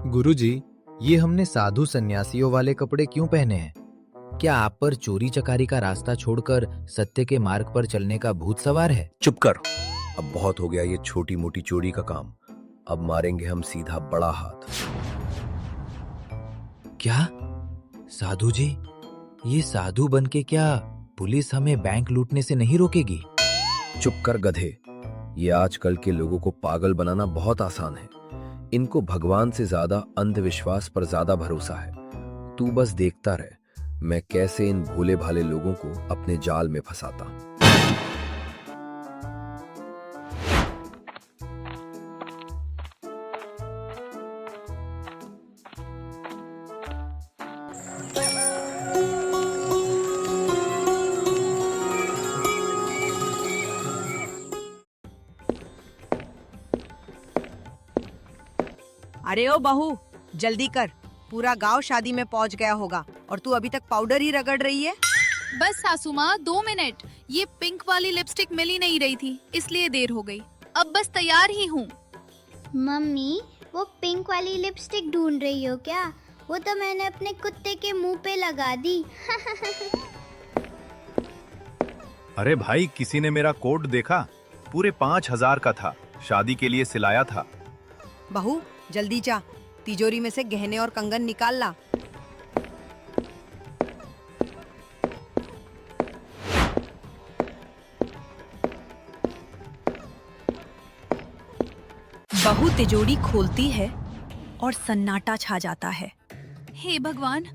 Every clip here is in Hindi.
गुरुजी, ये हमने साधु सन्यासियों वाले कपड़े क्यों पहने हैं? क्या आप पर चोरी चकारी का रास्ता छोड़कर सत्य के मार्ग पर चलने का भूत सवार है? चुप कर। अब बहुत हो गया ये छोटी मोटी चोरी का काम। अब मारेंगे हम सीधा बड़ा हाथ। क्या? साधु जी, ये साधु बन के क्या पुलिस हमें बैंक लूटने से नहीं रोकेगी? चुप कर गधे। ये आजकल के लोगों को पागल बनाना बहुत आसान है। इनको भगवान से ज्यादा अंधविश्वास पर ज्यादा भरोसा है। तू बस देखता रह, मैं कैसे इन भोले भाले लोगों को अपने जाल में फंसाता। अरे ओ बहू, जल्दी कर। पूरा गांव शादी में पहुंच गया होगा और तू अभी तक पाउडर ही रगड़ रही है। बस सासू माँ, 2 मिनट। ये पिंक वाली लिपस्टिक मिल ही नहीं रही थी, इसलिए देर हो गई। अब बस तैयार ही हूँ। मम्मी, वो पिंक वाली लिपस्टिक ढूंढ रही हो क्या? वो तो मैंने अपने कुत्ते के मुंह पे लगा दी। अरे भाई, किसी ने मेरा कोट देखा? पूरे 5,000 का था, शादी के लिए सिलाया था। बहू जल्दी जा, तिजोरी में से गहने और कंगन निकाल ला। बहू तिजोरी खोलती है और सन्नाटा छा जाता है। हे भगवान,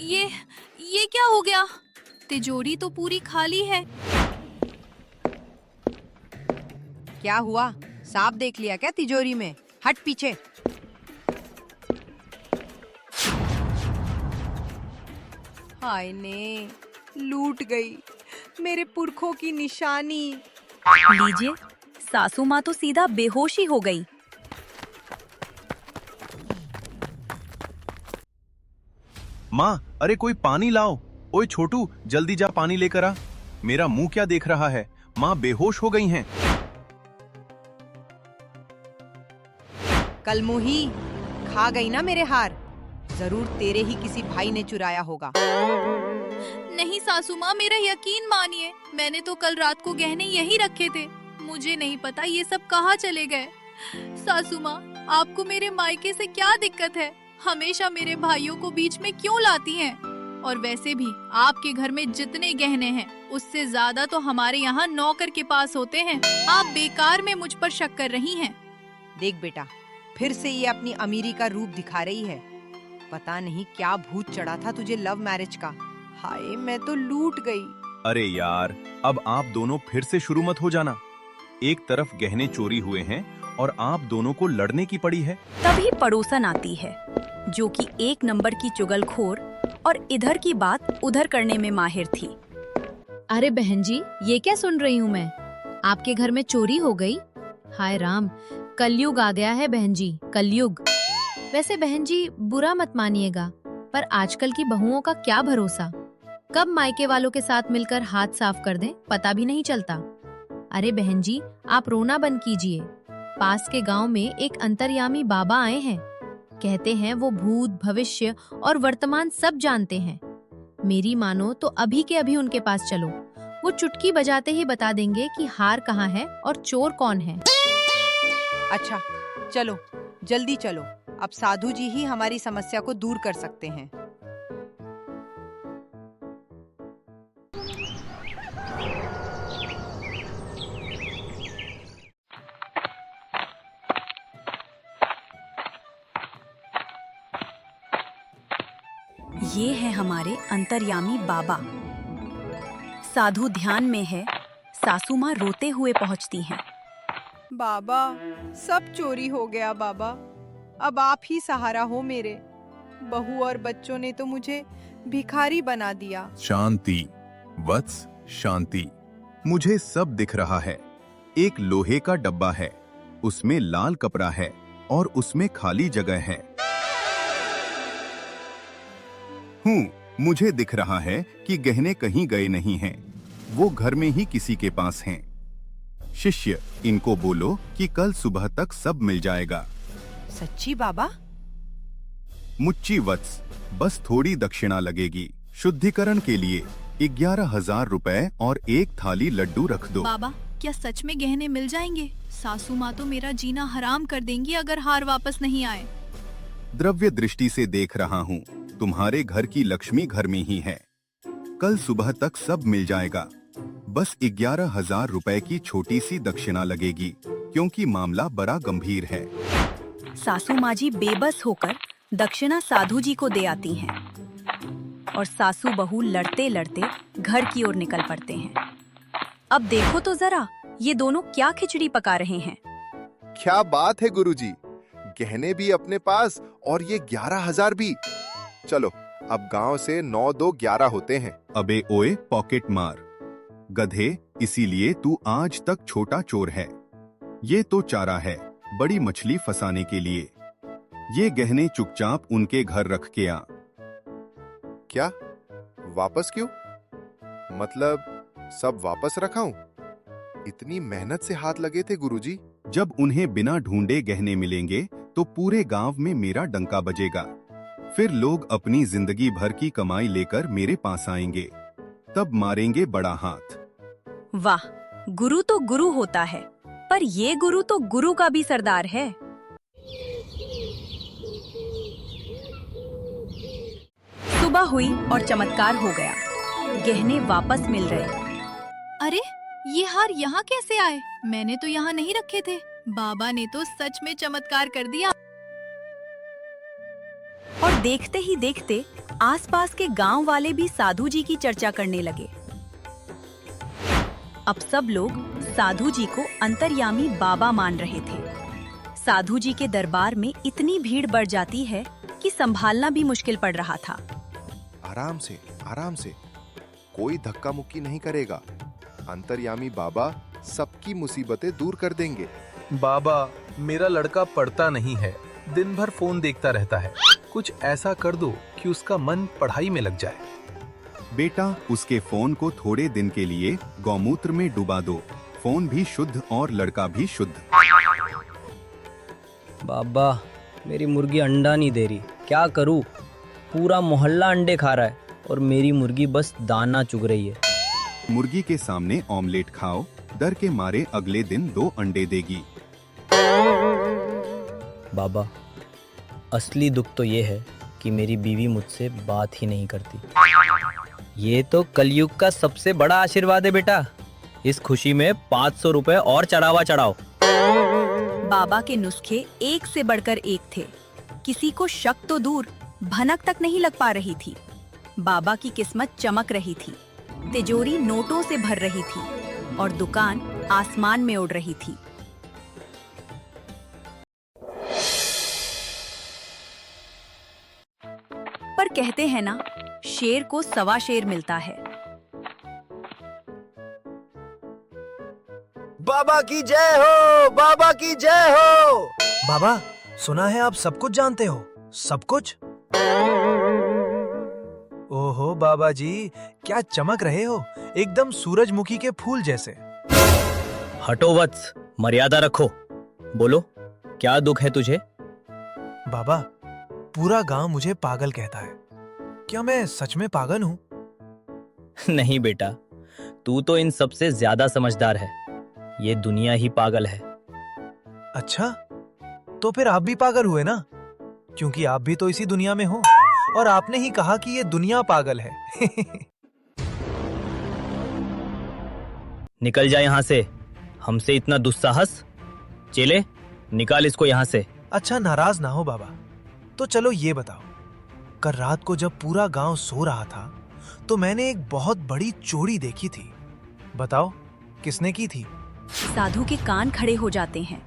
ये क्या हो गया? तिजोरी तो पूरी खाली है। क्या हुआ? सांप देख लिया क्या तिजोरी में? हट पीछे। हाय ने, लूट गई मेरे पुरखों की निशानी। लीजिए, सासू माँ तो सीधा बेहोश ही हो गई। माँ, अरे कोई पानी लाओ। ओए छोटू, जल्दी जा पानी लेकर आ। मेरा मुंह क्या देख रहा है? माँ बेहोश हो गई हैं। कल मुही, खा गई ना मेरे हार। जरूर तेरे ही किसी भाई ने चुराया होगा। नहीं सासू माँ, मेरा यकीन मानिए, मैंने तो कल रात को गहने यही रखे थे। मुझे नहीं पता ये सब कहाँ चले गए। सासू माँ, आपको मेरे मायके से क्या दिक्कत है? हमेशा मेरे भाइयों को बीच में क्यों लाती हैं? और वैसे भी आपके घर में जितने गहने हैं, उससे ज्यादा तो हमारे यहाँ नौकर के पास होते हैं। आप बेकार में मुझ पर शक कर रही हैं। देख बेटा, फिर से ये अपनी अमीरी का रूप दिखा रही है। पता नहीं क्या भूत चढ़ा था तुझे लव मैरिज का। हाय, मैं तो लूट गई। अरे यार, अब आप दोनों फिर से शुरू मत हो जाना। एक तरफ गहने चोरी हुए हैं और आप दोनों को लड़ने की पड़ी है। तभी पड़ोसन आती है, जो कि 1 नंबर की चुगलखोर और इधर की बात उधर करने में माहिर थी। अरे बहन जी, ये क्या सुन रही हूँ मैं? आपके घर में चोरी हो गई? हाय राम, कलयुग आ गया है बहन जी, कलयुग। वैसे बहन जी, बुरा मत मानिएगा, पर आजकल की बहुओं का क्या भरोसा? कब मायके वालों के साथ मिलकर हाथ साफ कर दें, पता भी नहीं चलता। अरे बहन जी, आप रोना बंद कीजिए। पास के गांव में एक अंतर्यामी बाबा आए हैं। कहते हैं वो भूत, भविष्य और वर्तमान सब जानते हैं। मेरी मानो तो अभी के अभी उनके पास चलो। वो चुटकी बजाते ही बता देंगे कि हार कहाँ है और चोर कौन है। अच्छा चलो, जल्दी चलो। अब साधु जी ही हमारी समस्या को दूर कर सकते हैं। ये है हमारे अंतर्यामी बाबा। साधु ध्यान में है, सासू माँ रोते हुए पहुँचती हैं। बाबा, सब चोरी हो गया बाबा। अब आप ही सहारा हो मेरे। बहू और बच्चों ने तो मुझे भिखारी बना दिया। शांति वत्स, शांति। मुझे सब दिख रहा है। एक लोहे का डब्बा है, उसमें लाल कपड़ा है और उसमें खाली जगह है। मुझे दिख रहा है कि गहने कहीं गए नहीं हैं, वो घर में ही किसी के पास हैं। शिष्य, इनको बोलो कि कल सुबह तक सब मिल जाएगा। सच्ची बाबा? मुच्ची वत्स, बस थोड़ी दक्षिणा लगेगी। शुद्धिकरण के लिए 11,000 रुपए और एक थाली लड्डू रख दो। बाबा, क्या सच में गहने मिल जाएंगे? सासू माँ तो मेरा जीना हराम कर देंगी अगर हार वापस नहीं आए। द्रव्य दृष्टि से देख रहा हूँ, तुम्हारे घर की लक्ष्मी घर में ही है। कल सुबह तक सब मिल जाएगा। बस 11,000 रुपए की छोटी सी दक्षिणा लगेगी, क्योंकि मामला बड़ा गंभीर है। सासू माँ जी बेबस होकर दक्षिणा साधु जी को दे आती हैं और सासू बहू लड़ते लड़ते घर की ओर निकल पड़ते हैं। अब देखो तो जरा, ये दोनों क्या खिचड़ी पका रहे हैं। क्या बात है गुरुजी, गहने भी अपने पास और ये 11,000 भी। चलो अब गांव से 9 2 11 होते हैं। अबे ओए पॉकेट मार, गधे, इसीलिए तू आज तक छोटा चोर है। ये तो चारा है बड़ी मछली फंसाने के लिए। ये गहने चुपचाप उनके घर रख के आ। क्या वापस क्यों? मतलब सब वापस रखाऊं? इतनी मेहनत से हाथ लगे थे गुरुजी। जब उन्हें बिना ढूंढे गहने मिलेंगे तो पूरे गांव में मेरा डंका बजेगा। फिर लोग अपनी जिंदगी भर की कमाई लेकर मेरे पास आएंगे, तब मारेंगे बड़ा हाथ। वाह, गुरु तो गुरु होता है, पर ये गुरु तो गुरु का भी सरदार है। सुबह हुई और चमत्कार हो गया, गहने वापस मिल रहे। अरे, ये हार यहाँ कैसे आए? मैंने तो यहाँ नहीं रखे थे। बाबा ने तो सच में चमत्कार कर दिया। और देखते ही देखते आसपास के गांव वाले भी साधु जी की चर्चा करने लगे। अब सब लोग साधु जी को अंतर्यामी बाबा मान रहे थे। साधु जी के दरबार में इतनी भीड़ बढ़ जाती है कि संभालना भी मुश्किल पड़ रहा था। आराम से, आराम से, कोई धक्का मुक्की नहीं करेगा। अंतर्यामी बाबा सबकी मुसीबतें दूर कर देंगे। बाबा, मेरा लड़का पढ़ता नहीं है, दिन भर फोन देखता रहता है। कुछ ऐसा कर दो कि उसका मन पढ़ाई में लग जाए। बेटा, उसके फोन को थोड़े दिन के लिए गौमूत्र में डुबा दो। फोन भी शुद्ध और लड़का भी शुद्ध। बाबा, मेरी मुर्गी अंडा नहीं दे रही, क्या करूं? पूरा मोहल्ला अंडे खा रहा है और मेरी मुर्गी बस दाना चुग रही है। मुर्गी के सामने ऑमलेट खाओ, डर के मारे अगले दिन 2 अंडे देगी। बाबा, असली दुख तो ये है कि मेरी बीवी मुझसे बात ही नहीं करती। ये तो कलयुग का सबसे बड़ा आशीर्वाद है बेटा। इस खुशी में 500 रुपए और चढ़ावा चढ़ाओ। बाबा के नुस्खे एक से बढ़कर एक थे। किसी को शक तो दूर, भनक तक नहीं लग पा रही थी। बाबा की किस्मत चमक रही थी, तिजोरी नोटों से भर रही थी और दुकान आसमान में उड़ रही थी। पर कहते हैं ना, शेर को 1.25 शेर मिलता है। बाबा की जय हो, बाबा की जय हो। बाबा, सुना है आप सब कुछ जानते हो, सब कुछ। ओहो बाबा जी, क्या चमक रहे हो, एकदम सूरजमुखी के फूल जैसे। हटो वत्स, मर्यादा रखो। बोलो, क्या दुख है तुझे? बाबा, पूरा गांव मुझे पागल कहता है। क्या मैं सच में पागल हूँ? नहीं बेटा, तू तो इन सबसे ज्यादा समझदार है। ये दुनिया ही पागल है। अच्छा, तो फिर आप भी पागल हुए ना, क्योंकि आप भी तो इसी दुनिया में हो और आपने ही कहा कि ये दुनिया पागल है। निकल जा यहाँ से, हमसे इतना दुस्साहस। चेले, निकाल इसको यहाँ से। अच्छा, नाराज ना हो बाबा, तो चलो ये बताओ, कल रात को जब पूरा गांव सो रहा था तो मैंने एक बहुत बड़ी चोरी देखी थी। बताओ, किसने की थी? साधु के कान खड़े हो जाते हैं।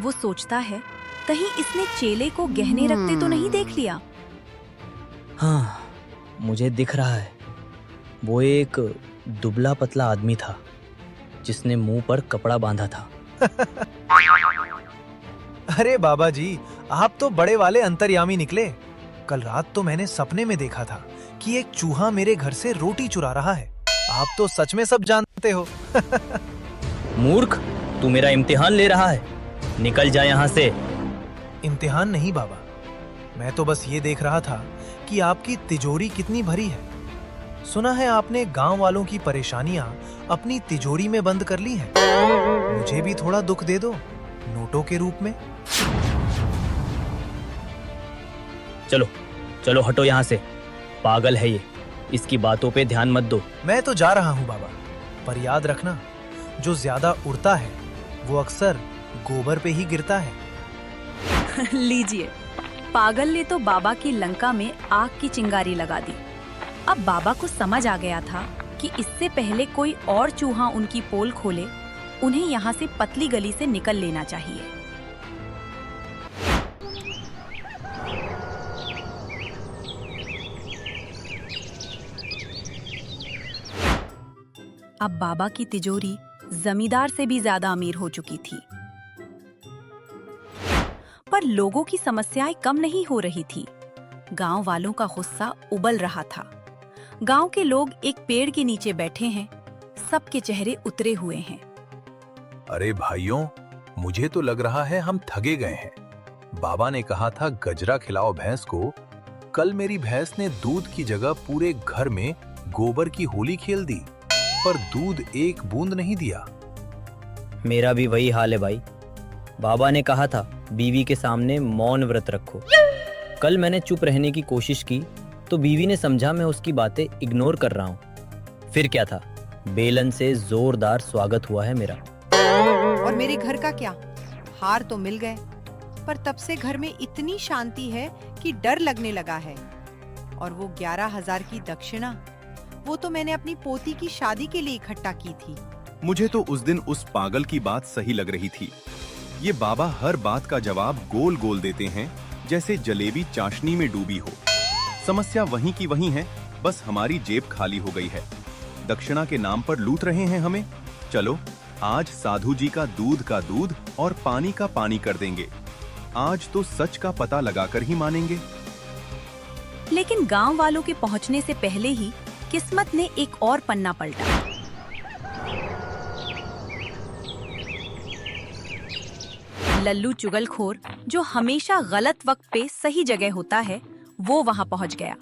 वो सोचता है, कहीं इसने चेले को गहने रखते तो नहीं देख लिया। हाँ, मुझे दिख रहा है। वो एक दुबला पतला आदमी था जिसने मुंह पर कपड़ा बांधा था। अरे बाबा जी, आप तो बड़े वाले अंतर्यामी निकले। कल रात तो मैंने सपने में देखा था कि एक चूहा मेरे घर से रोटी चुरा रहा है। आप तो सच में सब जानते हो। मूर्ख, तू मेरा इम्तिहान ले रहा है। निकल जा यहाँ से। इम्तिहान नहीं बाबा, मैं तो बस ये देख रहा था कि आपकी तिजोरी कितनी भरी है। सुना है आपने गांव वालों की परेशानियां अपनी तिजोरी में बंद कर ली हैं। मुझे भी थोड़ा दुख दे दो, नोटों के रूप में। चलो चलो हटो यहाँ से, पागल है ये, इसकी बातों पे ध्यान मत दो। मैं तो जा रहा हूँ बाबा, पर याद रखना, जो ज्यादा उड़ता है वो अक्सर गोबर पे ही गिरता है। लीजिए, पागल ने तो बाबा की लंका में आग की चिंगारी लगा दी। अब बाबा को समझ आ गया था कि इससे पहले कोई और चूहा उनकी पोल खोले, उन्हें यहाँ से पतली गली से निकल लेना चाहिए। अब बाबा की तिजोरी जमींदार से भी ज्यादा अमीर हो चुकी थी। पर लोगों की समस्याएं कम नहीं हो रही थी। गांव वालों का गुस्सा उबल रहा था। गांव के लोग एक पेड़ के नीचे बैठे हैं, सबके चेहरे उतरे हुए हैं। अरे भाइयों, मुझे तो लग रहा है हम ठगे गए हैं। बाबा ने कहा था गजरा खिलाओ भैंस को। कल मेरी भैंस ने दूध की जगह पूरे घर में गोबर की होली खेल दी, पर दूध एक बूंद नहीं दिया। मेरा भी वही हाल है भाई। बाबा ने कहा था बीवी के सामने मौन व्रत रखो। कल मैंने चुप रहने की कोशिश की तो बीवी ने समझा मैं उसकी बातें इग्नोर कर रहा हूँ। फिर क्या था, बेलन से जोरदार स्वागत हुआ है मेरा। और मेरे घर का क्या, हार तो मिल गए, पर तब से घर में इतनी शांति है कि डर लगने लगा है। और वो 11,000 की दक्षिणा, वो तो मैंने अपनी पोती की शादी के लिए इकट्ठा की थी। मुझे तो उस दिन उस पागल की बात सही लग रही थी। ये बाबा हर बात का जवाब गोल गोल देते हैं, जैसे जलेबी चाशनी में डूबी हो। समस्या वहीं की वहीं है, बस हमारी जेब खाली हो गई है। दक्षिणा के नाम पर लूट रहे हैं हमें। चलो आज साधु जी का दूध और पानी का पानी कर देंगे। आज तो सच का पता लगाकर ही मानेंगे। लेकिन गांव वालों के पहुंचने से पहले ही किस्मत ने एक और पन्ना पलटा। लल्लू चुगलखोर, जो हमेशा गलत वक्त पे सही जगह होता है, वो वहां पहुंच गया।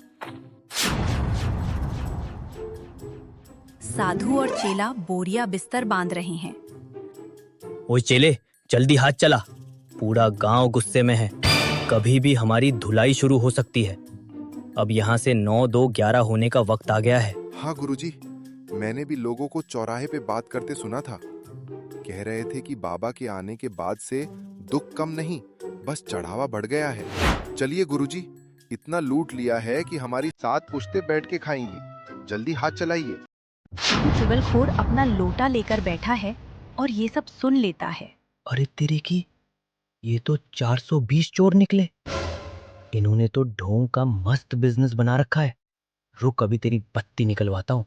साधु और चेला बोरिया बिस्तर बांध रहे हैं। ओए चेले, जल्दी हाथ चला, पूरा गांव गुस्से में है। कभी भी हमारी धुलाई शुरू हो सकती है। अब यहाँ से 9, 2, 11 होने का वक्त आ गया है। हाँ गुरुजी, मैंने भी लोगों को चौराहे पे बात करते सुना था। कह रहे थे कि बाबा के आने के बाद से दुख कम नहीं, बस चढ़ावा बढ़ गया है। चलिए गुरुजी, इतना लूट लिया है कि हमारी 7 पुश्तें बैठ के खाएंगी। जल्दी हाथ चलाइए। चुगलखोर अपना लोटा लेकर बैठा है और ये सब सुन लेता है। अरे तेरे की, ये तो 420 चोर निकले। इन्होंने तो ढोंग का मस्त बिजनेस बना रखा है। रुक, अभी तेरी बत्ती निकलवाता हूँ।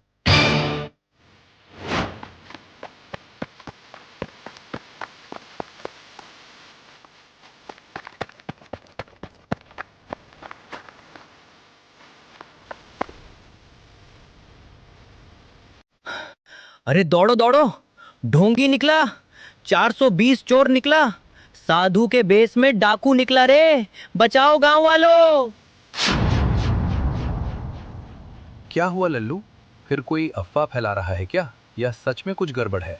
अरे दौड़ो दौड़ो, ढोंगी निकला, 420 चोर निकला, साधु के बेस में डाकू निकला रे, बचाओ गांव वालों। क्या हुआ लल्लू, फिर कोई अफवाह फैला रहा है क्या, या सच में कुछ गड़बड़ है?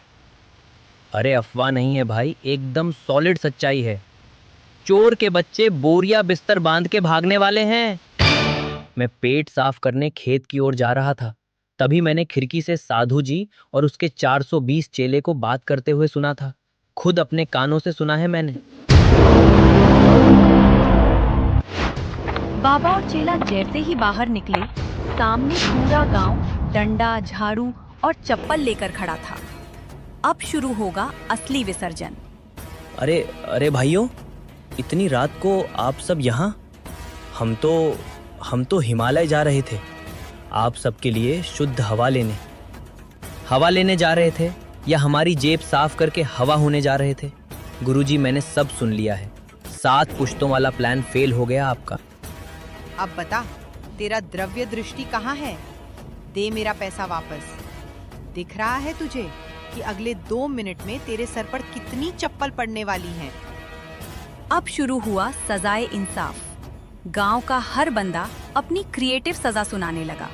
अरे अफवाह नहीं है भाई, एकदम सॉलिड सच्चाई है। चोर के बच्चे बोरिया बिस्तर बांध के भागने वाले हैं। मैं पेट साफ करने खेत की ओर जा रहा था, तभी मैंने खिड़की से साधु जी और उसके 420 चेले को बात करते हुए सुना था। खुद अपने कानों से सुना है मैंने। बाबा और चेला जैसे ही बाहर निकले, सामने पूरा गांव डंडा, झाड़ू और चप्पल लेकर खड़ा था। अब शुरू होगा असली विसर्जन। अरे भाइयों, इतनी रात को आप सब यहाँ? हम तो हिमालय जा रहे थे, आप सबके लिए शुद्ध हवा लेने जा रहे थे, या हमारी जेब साफ करके हवा होने जा रहे थे? गुरुजी, मैंने सब सुन लिया है। 7 पुश्तों वाला प्लान फेल हो गया आपका। अब बता, तेरा द्रव्य दृष्टि कहाँ है? दे मेरा पैसा वापस। दिख रहा है तुझे कि अगले 2 मिनट में तेरे सर पर कितनी चप्पल पड़ने वाली हैं? अब शुरू हुआ सजाए इंसाफ। गांव का हर बंदा अपनी क्रिएटिव सजा सुनाने लगा।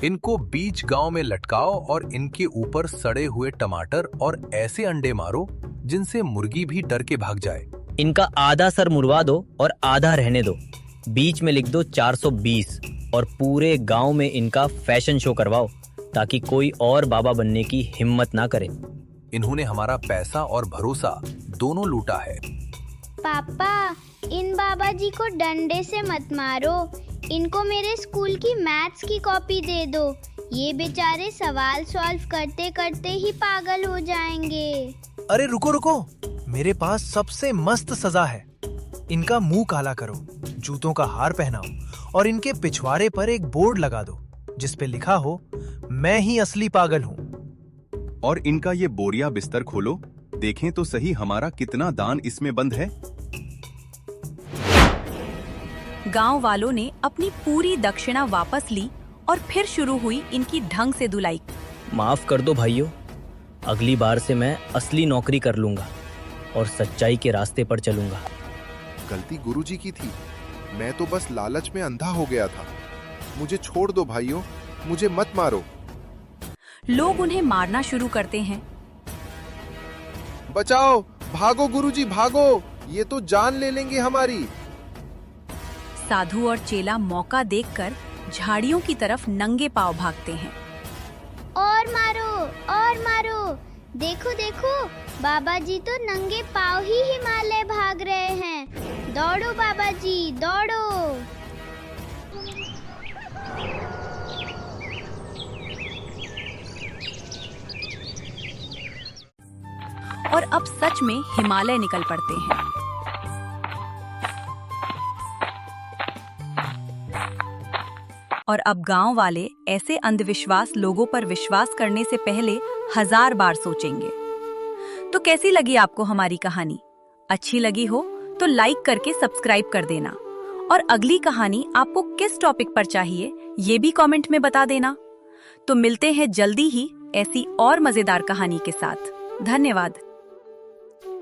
इनको बीच गांव में लटकाओ और इनके ऊपर सड़े हुए टमाटर और ऐसे अंडे मारो जिनसे मुर्गी भी डर के भाग जाए। इनका आधा सर मुड़वा दो और आधा रहने दो। बीच में लिख दो 420 और पूरे गांव में इनका फैशन शो करवाओ ताकि कोई और बाबा बनने की हिम्मत ना करे। इन्होंने हमारा पैसा और भरोसा दोनों लूटा है। पापा, इन बाबा जी को डंडे से मत मारो। इनको मेरे स्कूल की मैथ्स की कॉपी दे दो। ये बेचारे सवाल सॉल्व करते करते ही पागल हो जाएंगे। अरे रुको रुको, मेरे पास सबसे मस्त सजा है। इनका मुंह काला करो, जूतों का हार पहनाओ और इनके पिछवाड़े पर एक बोर्ड लगा दो जिस पे लिखा हो, मैं ही असली पागल हूँ। और इनका ये बोरिया बिस्तर खोलो, देखें तो सही हमारा कितना दान इसमें बंद है। गांव वालों ने अपनी पूरी दक्षिणा वापस ली और फिर शुरू हुई इनकी ढंग से धुलाई। माफ कर दो भाइयों, अगली बार से मैं असली नौकरी कर लूंगा और सच्चाई के रास्ते पर चलूंगा। गलती गुरुजी की थी, मैं तो बस लालच में अंधा हो गया था। मुझे छोड़ दो भाइयों, मुझे मत मारो। लोग उन्हें मारना शुरू करते हैं। बचाओ, भागो गुरुजी भागो, ये तो जान ले लेंगे हमारी। साधु और चेला मौका देखकर झाड़ियों की तरफ नंगे पांव भागते हैं। और मारो, और मारो। देखो देखो, बाबा जी तो नंगे पांव ही हिमालय भाग रहे हैं। दौड़ो बाबा जी, दौड़ो। और अब सच में हिमालय निकल पड़ते हैं। और अब गांव वाले ऐसे अंधविश्वास लोगों पर विश्वास करने से पहले 1000 बार सोचेंगे। तो कैसी लगी आपको हमारी कहानी? अच्छी लगी हो तो लाइक करके सब्सक्राइब कर देना। और अगली कहानी आपको किस टॉपिक पर चाहिए ये भी कमेंट में बता देना। तो मिलते हैं जल्दी ही ऐसी और मजेदार कहानी के साथ। धन्यवाद।